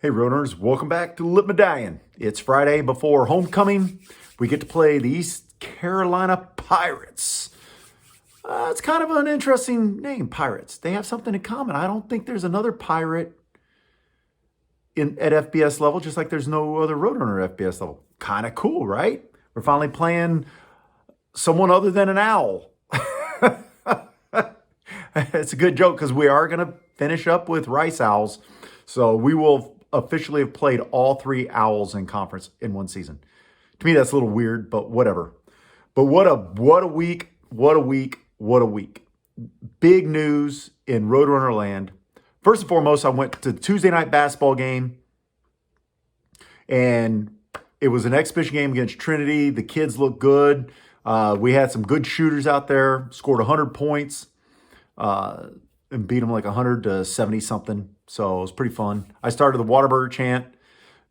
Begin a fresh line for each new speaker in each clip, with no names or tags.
Hey Roadrunners, welcome back to Lip Medallion. It's Friday before homecoming. We get to play the East Carolina Pirates. It's kind of an interesting name, Pirates. They have something in common. I don't think there's another pirate at FBS level, just like there's no other Roadrunner FBS level. Kind of cool, right? We're finally playing someone other than an owl. It's a good joke because we are going to finish up with Rice Owls. So we will officially have played all three Owls in conference in one season. To me, that's a little weird, but whatever. But what a week, what a week, what a week. Big news in Roadrunner land. First and foremost, I went to the Tuesday night basketball game, and it was an exhibition game against Trinity. The kids looked good. We had some good shooters out there, scored 100 points, and beat them like 100 to 70 something. So it was pretty fun. I started the Whataburger chant.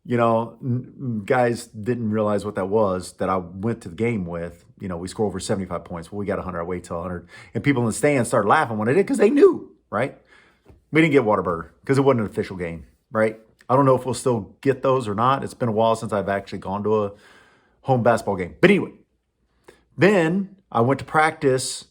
You know, guys didn't realize what that was that I went to the game with. You know, we score over 75 points. Well, we got 100. I wait till 100. And people in the stands started laughing when I did because they knew, right? We didn't get Whataburger because it wasn't an official game, right? I don't know if we'll still get those or not. It's been a while since I've actually gone to a home basketball game. But anyway, then I went to practice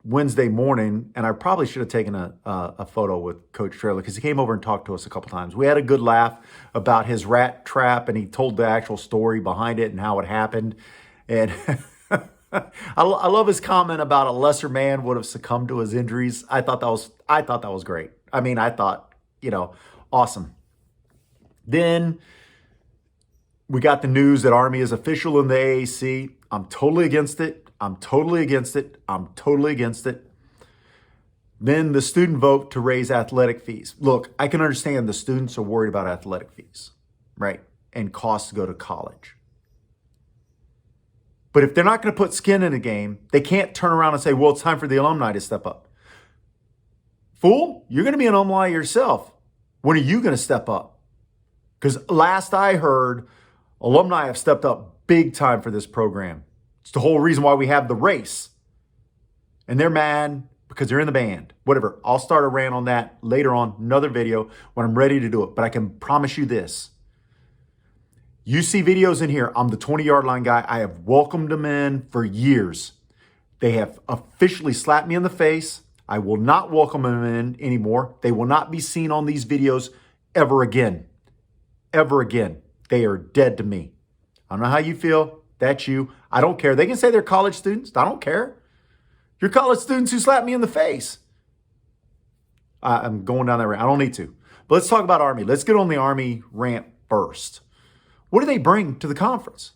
Wednesday morning, and I probably should have taken a photo with Coach Traylor because he came over and talked to us a couple times. We had a good laugh about his rat trap, and he told the actual story behind it and how it happened. And I love his comment about a lesser man would have succumbed to his injuries. I thought that was great. I mean, I thought, awesome. Then we got the news that Army is official in the AAC. I'm totally against it. I'm totally against it. I'm totally against it. Then the student vote to raise athletic fees. Look, I can understand the students are worried about athletic fees, right? And costs to go to college. But if they're not going to put skin in the game, they can't turn around and say, well, it's time for the alumni to step up. Fool, you're going to be an alumni yourself. When are you going to step up? Because last I heard, alumni have stepped up big time for this program. It's the whole reason why we have the race. And they're mad because they're in the band. Whatever. I'll start a rant on that later on, another video when I'm ready to do it. But I can promise you this. You see videos in here. I'm the 20-yard line guy. I have welcomed them in for years. They have officially slapped me in the face. I will not welcome them in anymore. They will not be seen on these videos ever again. Ever again. They are dead to me. I don't know how you feel. That's you. I don't care. They can say they're college students. I don't care. You're college students who slapped me in the face. I'm going down that rant. I don't need to. But let's talk about Army. Let's get on the Army rant first. What do they bring to the conference?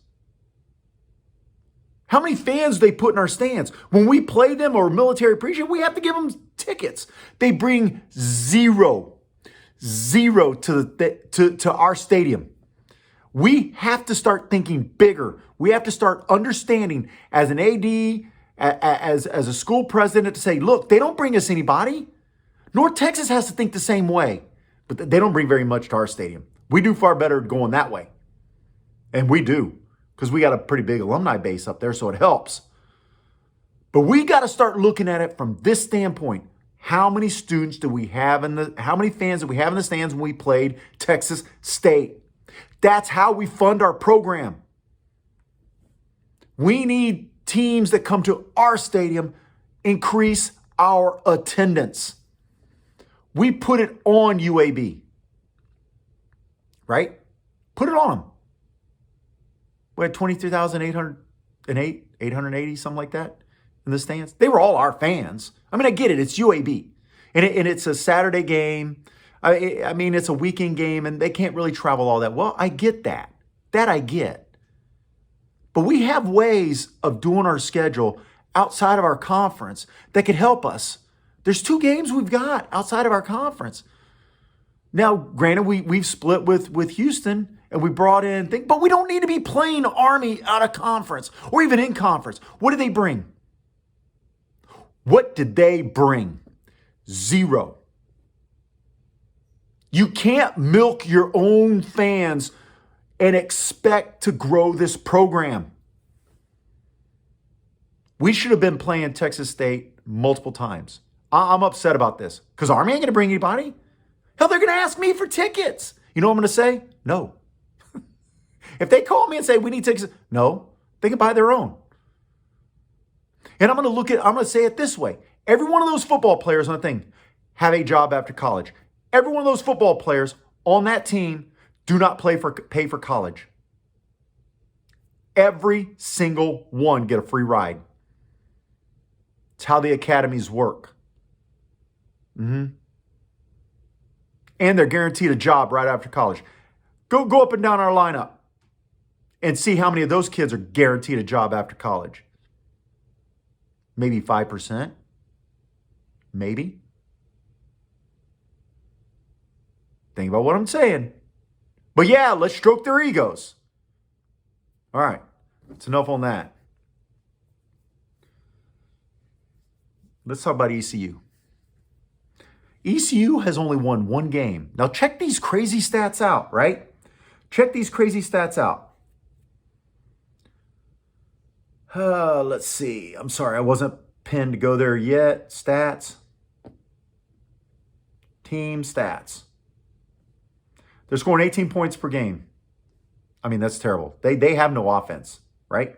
How many fans do they put in our stands? When we play them or military appreciation, we have to give them tickets. They bring zero to our stadium. We have to start thinking bigger. We have to start understanding as an AD, as a school president to say, look, they don't bring us anybody. North Texas has to think the same way, but they don't bring very much to our stadium. We do far better going that way. And we do, because we got a pretty big alumni base up there, so it helps. But we got to start looking at it from this standpoint. How many students do we have how many fans do we have in the stands when we played Texas State? That's how we fund our program. We need teams that come to our stadium increase our attendance. We put it on UAB, right? Put it on them. We had 880, something like that in the stands. They were all our fans. I mean, I get it. It's UAB. And it's a Saturday game. I mean, it's a weekend game, and they can't really travel all that well. I get that. That I get. But we have ways of doing our schedule outside of our conference that could help us. There's 2 games we've got outside of our conference. Now, granted, we've split with Houston, and we brought in things, but we don't need to be playing Army out of conference or even in conference. What did they bring? What did they bring? Zero. You can't milk your own fans and expect to grow this program. We should have been playing Texas State multiple times. I'm upset about this because Army ain't going to bring anybody. Hell, they're going to ask me for tickets. You know what I'm going to say? No. If they call me and say, we need tickets, no, they can buy their own. And I'm going to say it this way. Every one of those football players on the thing have a job after college. Every one of those football players on that team do not pay for college. Every single one get a free ride. It's how the academies work. And they're guaranteed a job right after college. Go up and down our lineup and see how many of those kids are guaranteed a job after college. Maybe 5%. Maybe. Think about what I'm saying. But yeah, let's stroke their egos. All right. That's enough on that. Let's talk about ECU. ECU has only won one game. Now check these crazy stats out, right? Check these crazy stats out. Let's see. I'm sorry, I wasn't pinned to go there yet. Stats. Team stats. They're scoring 18 points per game. I mean, that's terrible. They have no offense, right?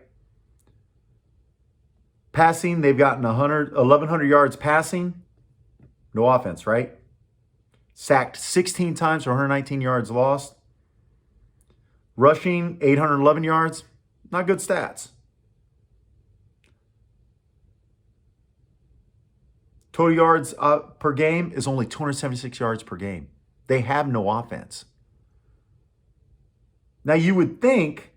Passing, they've gotten 1,100 yards passing. No offense, right? Sacked 16 times for 119 yards lost. Rushing, 811 yards. Not good stats. Total yards per game is only 276 yards per game. They have no offense. Now, you would think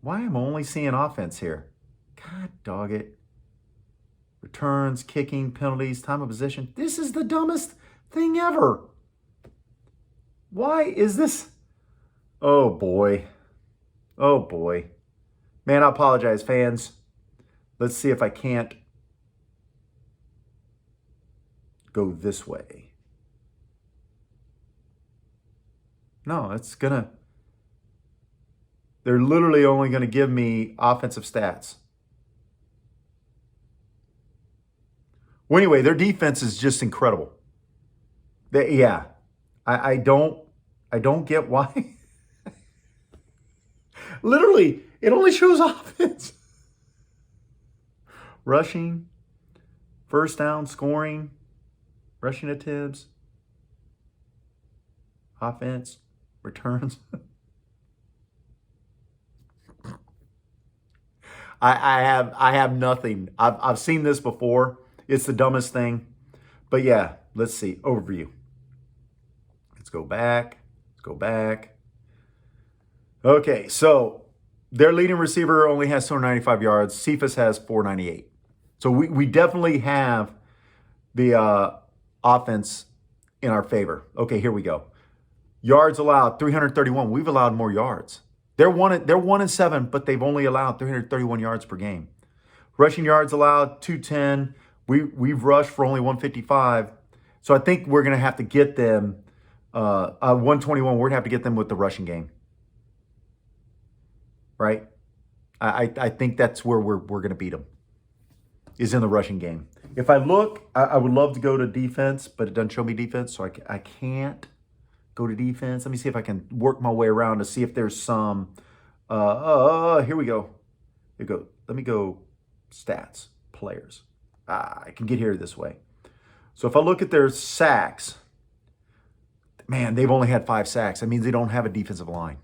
why am I only seeing offense here? God dog it. Returns, kicking, penalties, time of possession. This is the dumbest thing ever. Why is this? Oh, boy. Oh, boy. Man, I apologize, fans. Let's see if I can't go this way. No, it's going to... They're literally only going to give me offensive stats. Well, anyway, their defense is just incredible. I don't get why. Literally, it only shows offense. Rushing, first down, scoring, rushing attempts, offense, returns. I have nothing. I've seen this before. It's the dumbest thing. But yeah, let's see. Overview. Let's go back. Let's go back. Okay, so their leading receiver only has 295 yards. Cephas has 498. So we definitely have the offense in our favor. Okay, here we go. Yards allowed, 331. We've allowed more yards. They're 1-7, but they've only allowed 331 yards per game. Rushing yards allowed, 210. We've rushed for only 155. So I think we're going to have to get them 121. We're going to have to get them with the rushing game. Right? I think that's where we're going to beat them, is in the rushing game. If I look, I would love to go to defense, but it doesn't show me defense, so I can't go to defense. Let me see if I can work my way around to see if there's some. Here we go. Here we go. Let me go stats, players. I can get here this way. So if I look at their sacks, man, they've only had 5 sacks. That means they don't have a defensive line,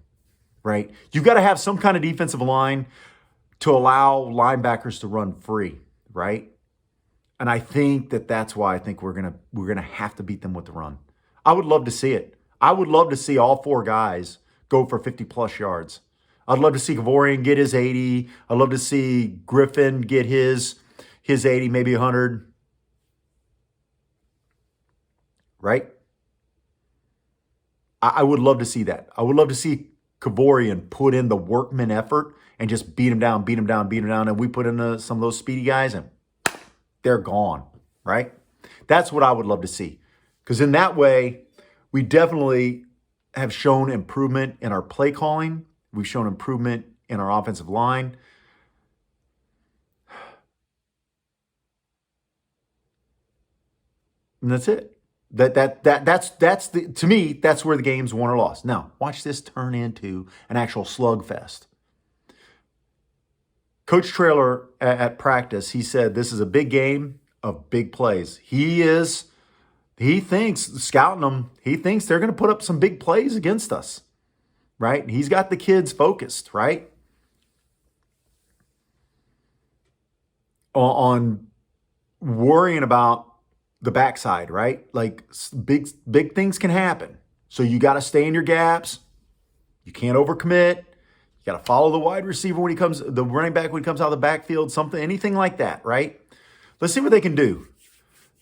right? You've got to have some kind of defensive line to allow linebackers to run free, right? And I think that's why I think we're gonna have to beat them with the run. I would love to see it. I would love to see all 4 guys go for 50-plus yards. I'd love to see Kavorian get his 80. I'd love to see Griffin get his 80, maybe 100. Right? I would love to see that. I would love to see Kavorian put in the workman effort and just beat him down. And we put in some of those speedy guys and they're gone. Right? That's what I would love to see. Because in that way, we definitely have shown improvement in our play calling. We've shown improvement in our offensive line. And that's it. That's the, to me, that's where the game's won or lost. Now, watch this turn into an actual slugfest. Coach Traylor at practice, he said this is a big game of big plays. He thinks, scouting them, he thinks they're going to put up some big plays against us, right? He's got the kids focused, right? On worrying about the backside, right? Like big things can happen. So you got to stay in your gaps. You can't overcommit. You got to follow the wide receiver when he comes, the running back when he comes out of the backfield, something, anything like that, right? Let's see what they can do.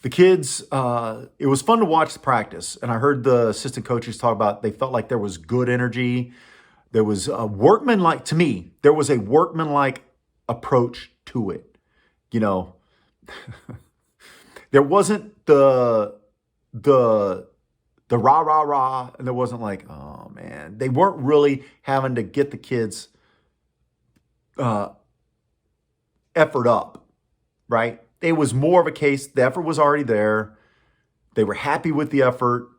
The kids, it was fun to watch the practice, and I heard the assistant coaches talk about they felt like there was good energy. There was a workmanlike, to me, there was a workmanlike approach to it. You know, there wasn't the rah, rah, rah, and there wasn't like, oh, man. They weren't really having to get the kids' effort up, right? It was more of a case, the effort was already there. They were happy with the effort,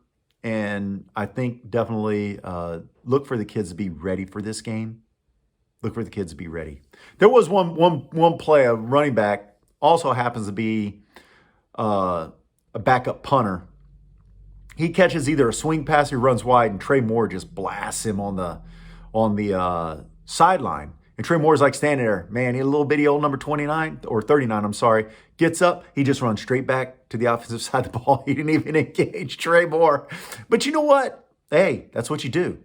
and I think definitely look for the kids to be ready for this game. Look for the kids to be ready. There was one play, a running back, also happens to be a backup punter. He catches either a swing pass or he runs wide, and Trey Moore just blasts him on the sideline. And Trey Moore's like standing there, man, he a little bitty old number 29 or 39, I'm sorry, gets up, he just runs straight back to the offensive side of the ball. He didn't even engage Trey Moore. But you know what? Hey, that's what you do.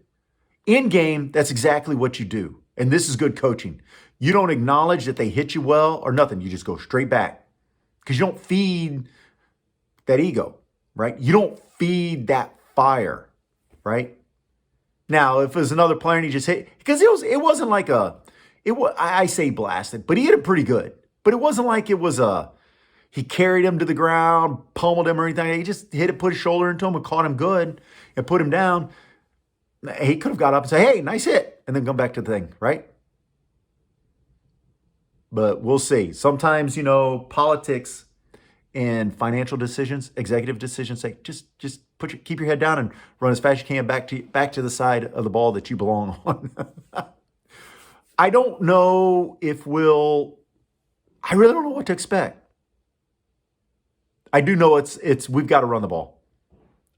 In game, that's exactly what you do. And this is good coaching. You don't acknowledge that they hit you well or nothing. You just go straight back because you don't feed that ego, right? You don't feed that fire, right? Now, if it was another player and he just hit, because it wasn't like I say blasted, but he hit it pretty good. But it wasn't like it was he carried him to the ground, pummeled him or anything. He just hit it, put his shoulder into him and caught him good and put him down. He could have got up and said, hey, nice hit, and then come back to the thing, right? But we'll see. Sometimes, politics and financial decisions, executive decisions say, just keep your head down and run as fast as you can back to the side of the ball that you belong on. I don't know I really don't know what to expect. I do know we've got to run the ball.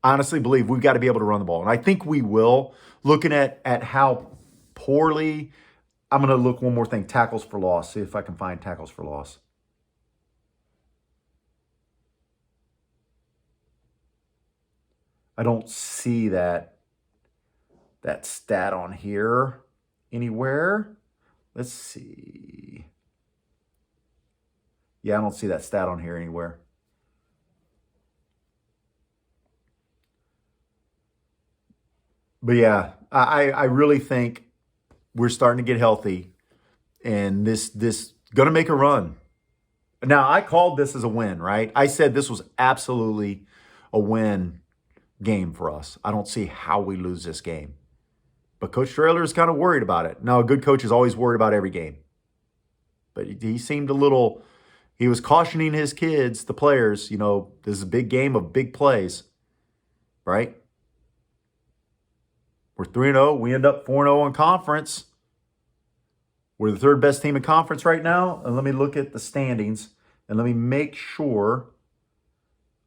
I honestly believe we've got to be able to run the ball. And I think we will, looking at how poorly, I'm going to look one more thing, tackles for loss, see if I can find tackles for loss. I don't see that stat on here anywhere. Let's see. Yeah, I don't see that stat on here anywhere. But yeah, I really think we're starting to get healthy, and this going to make a run. Now, I called this as a win, right? I said this was absolutely a win game for us. I don't see how we lose this game. But Coach Traylor is kind of worried about it. Now, a good coach is always worried about every game. But he seemed he was cautioning his kids, the players, this is a big game of big plays, right? We're 3-0. We end up 4-0 in conference. We're the third best team in conference right now. And let me look at the standings. And let me make sure.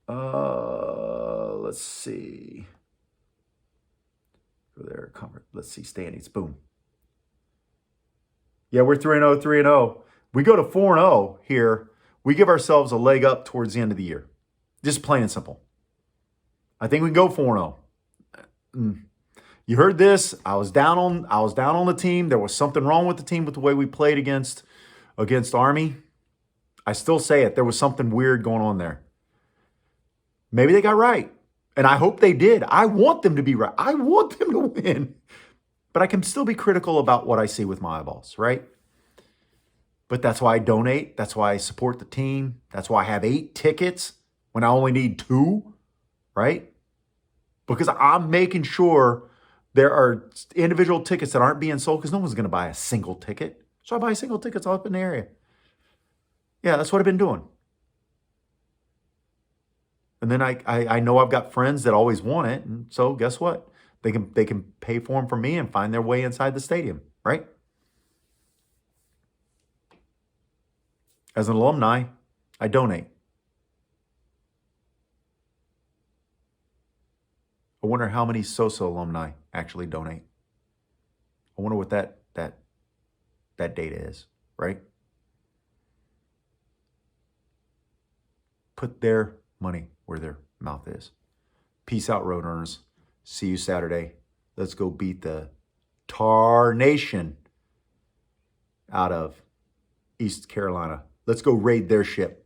Let's see. Go there. Let's see standings. Boom. Yeah, we're 3-0, 3-0. We go to 4-0 here. We give ourselves a leg up towards the end of the year. Just plain and simple. I think we can go 4-0. You heard this. I was down on the team. There was something wrong with the team with the way we played against Army. I still say it. There was something weird going on there. Maybe they got right. And I hope they did. I want them to be right. I want them to win. But I can still be critical about what I see with my eyeballs, right? But that's why I donate. That's why I support the team. That's why I have 8 tickets when I only need 2, right? Because I'm making sure There are individual tickets that aren't being sold because no one's going to buy a single ticket. So I buy single tickets all up in the area. Yeah, that's what I've been doing. And then I know I've got friends that always want it. And so guess what? They can pay for them for me and find their way inside the stadium, right? As an alumni, I donate. I wonder how many SOSA alumni actually donate. I wonder what that data is, right? Put their money where their mouth is. Peace out, Road Earners. See you Saturday. Let's go beat the Tar Nation out of East Carolina. Let's go raid their ship.